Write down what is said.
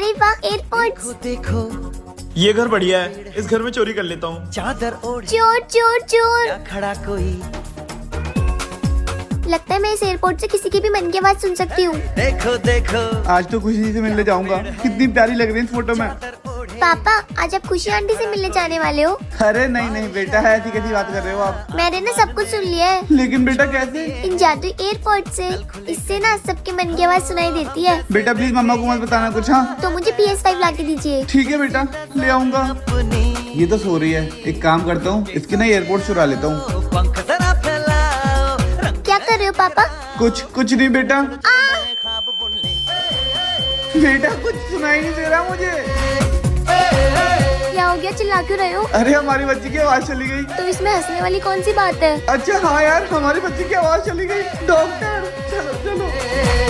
अरे वाह, एयरपोर्ट्स। देखो ये घर बढ़िया है, इस घर में चोरी कर लेता हूँ। चादर ओढ़ चोर चोर चोर। खड़ा कोई, लगता है मैं इस एयरपोर्ट से किसी की भी मन की आवाज सुन सकती हूँ। देखो देखो आज तो खुशी से मिलने जाऊंगा। कितनी प्यारी लग रही है इस फोटो में। पापा, आज आप खुशी आंटी से मिलने जाने वाले हो? अरे नहीं नहीं बेटा, है ऐसी कैसी बात कर रहे हो आप। मैंने ना सब कुछ सुन लिया है, लेकिन बेटा कैसे? इन जादुई एयरपोर्ट से। इससे ना सबके मन की आवाज सुनाई देती है। बेटा प्लीज मम्मा को मत बताना कुछ। हाँ तो मुझे PS5 ला के दीजिए। ठीक है बेटा, ले आऊंगा। ये तो सो रही है, एक काम करता हूँ, इसकी ना एयरपोर्ट चुरा लेता हूँ। पंख जरा फैलाओ, क्या कर रहे हो पापा? कुछ नहीं बेटा। बेटा कुछ सुनाई नहीं दे रहा मुझे। क्या हो गया, चिल्ला क्यों रहे हो? अरे हमारी बच्ची की आवाज चली गई। तो इसमें हंसने वाली कौन सी बात है? अच्छा हाँ यार, हमारी बच्ची की आवाज चली गई। डॉक्टर चलो चलो।